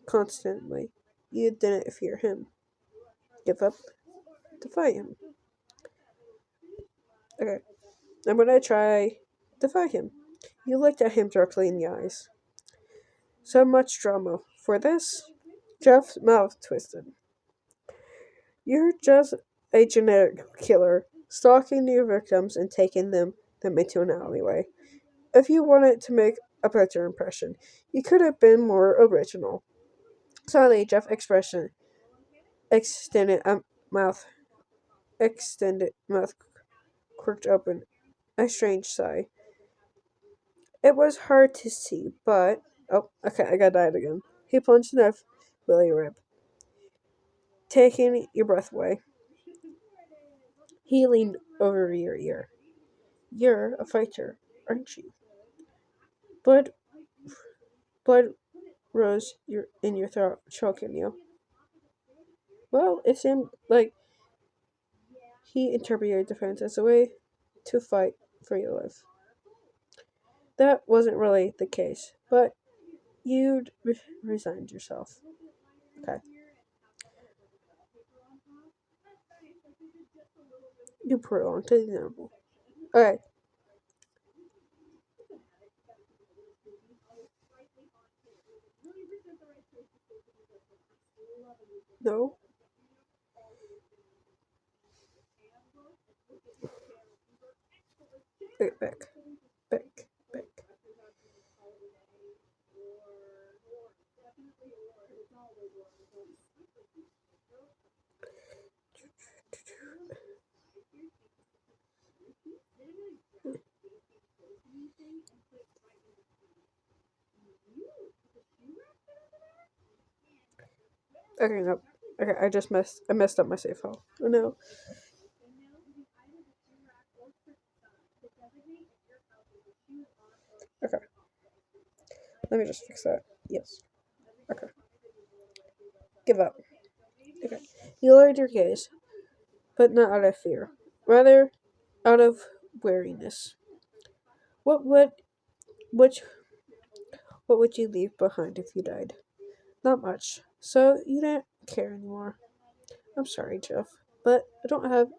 constantly. You didn't fear him. Give up. Defy him. Okay. I'm gonna try defy him. You looked at him directly in the eyes. So much drama for this? Jeff's mouth twisted. You're just a genetic killer, stalking your victims and taking them into an alleyway. If you wanted to make a better impression, you could have been more original. Suddenly, Jeff's expression extended a mouth extended mouth quirked open. A strange sigh. It was hard to see, but oh, okay, I got died again. He plunged the knife below your rib, taking your breath away. He leaned over your ear. You're a fighter, aren't you? Blood, blood rose in your throat, choking you. Well, it seemed like he interpreted your defense as a way to fight for your life. That wasn't really the case, but you'd resigned yourself. Okay. You prolonged to the inevitable. Okay. No. Okay, back. Back. Back. Okay, no. Okay, I messed up my save file. Oh no. Okay. Let me just fix that. Yes. Okay. Give up. Okay. You lowered your gaze, but not out of fear. Rather, out of weariness. What would which what would you leave behind if you died? Not much. So you didn't care anymore. I'm sorry, Jeff, but I don't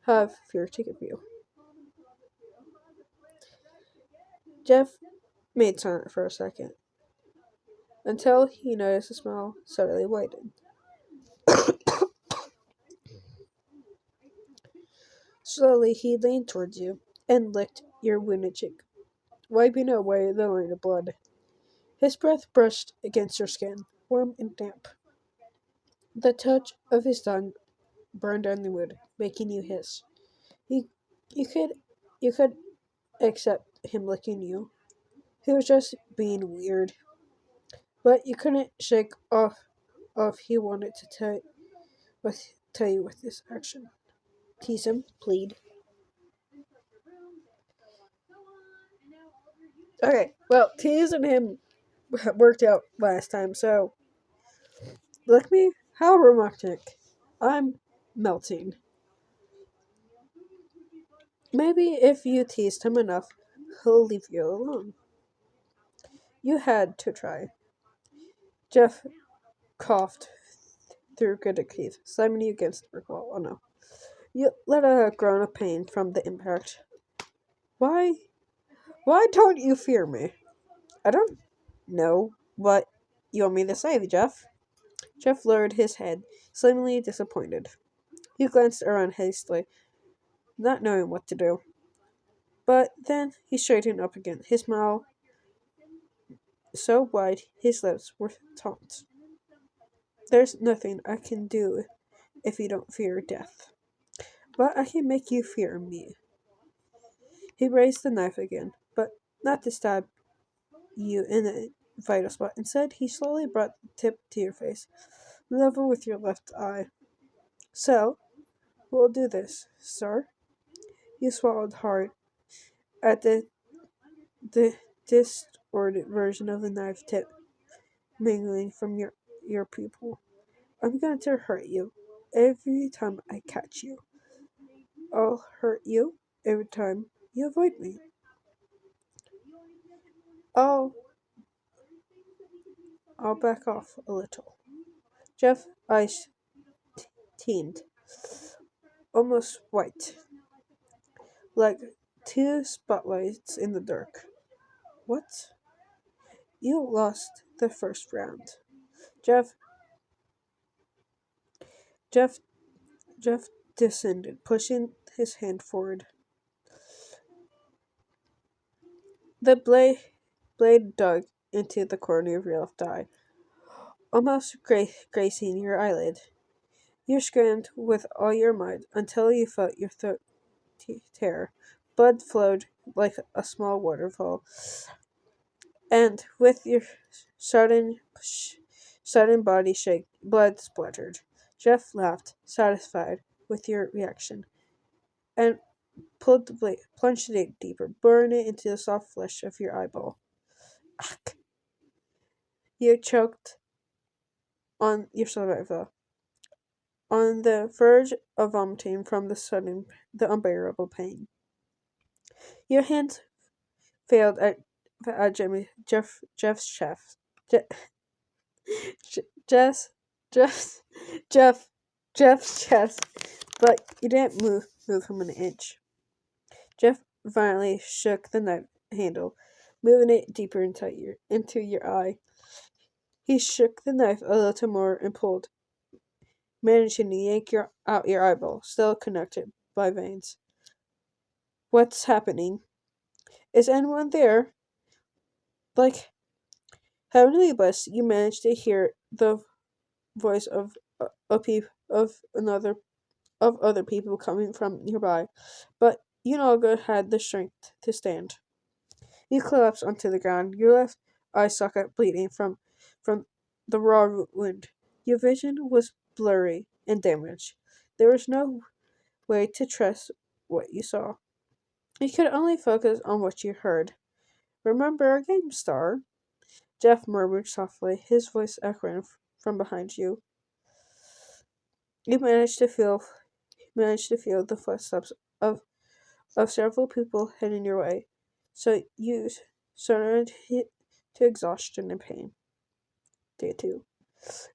have fear to give you. Jeff made silent for a second, until he noticed a smile suddenly widen. Slowly he leaned towards you. and licked your wounded cheek, wiping away the line of blood. His breath brushed against your skin, warm and damp. The touch of his tongue burned on the wood, making you hiss. You, you could, you could accept him licking you. He was just being weird, but you couldn't shake off he wanted to tell you with this action. Tease him, plead. Okay, well, teasing him worked out last time, so look me, how romantic. I'm melting. Maybe if you teased him enough, he'll leave you alone. You had to try. Jeff coughed through gritted teeth, slamming you against the brick wall. Oh no. You let a groan of pain from the impact. Why? Why don't you fear me? I don't know what you want me to say, Jeff. Jeff lowered his head, slimly disappointed. He glanced around hastily, not knowing what to do. But then he straightened up again, his smile so wide his lips were taut. There's nothing I can do if you don't fear death. But I can make you fear me. He raised the knife again, but not to stab you in a vital spot. Instead, he slowly brought the tip to your face, level with your left eye. So, we'll do this, sir. You swallowed hard at the distorted version of the knife tip mingling from your pupil. I'm going to hurt you every time I catch you. I'll hurt you every time you avoid me. I'll I'll back off a little. Jeff's eyes teamed, almost white, like two spotlights in the dark. What? You lost the first round. Jeff Jeff Jeff descended, pushing his hand forward. The blade dug into the corner of your left eye, almost grazing your eyelid. You screamed with all your might until you felt your throat tear. Blood flowed like a small waterfall, and with your sudden body shake, blood splattered. Jeff laughed, satisfied with your reaction, and pulled the blade, plunged it deeper, burning it into the soft flesh of your eyeball. Ack. You choked on your saliva, on the verge of vomiting from the unbearable pain. Your hands failed at Jeff's chest. Je, Jeff's, Jeff's, Jeff, Jeff's chest, but you didn't move him an inch. Jeff violently shook the knife handle, moving it deeper into your eye. He shook the knife a little more and pulled, managing to yank out your eyeball, still connected by veins. What's happening? Is anyone there? Like heavenly bliss, you managed to hear the voice of another of other people coming from nearby, but you no longer had the strength to stand. You collapsed onto the ground, your left eye socket bleeding from the raw wound. Your vision was blurry and damaged. There was no way to trust what you saw. You could only focus on what you heard. Remember our game, Star? Jeff murmured softly, his voice echoing from behind you. You managed to feel the footsteps of several people heading your way. So you surrendered to exhaustion and pain. Day two.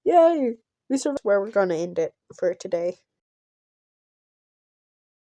Yay! We survived. Where we're gonna end it for today.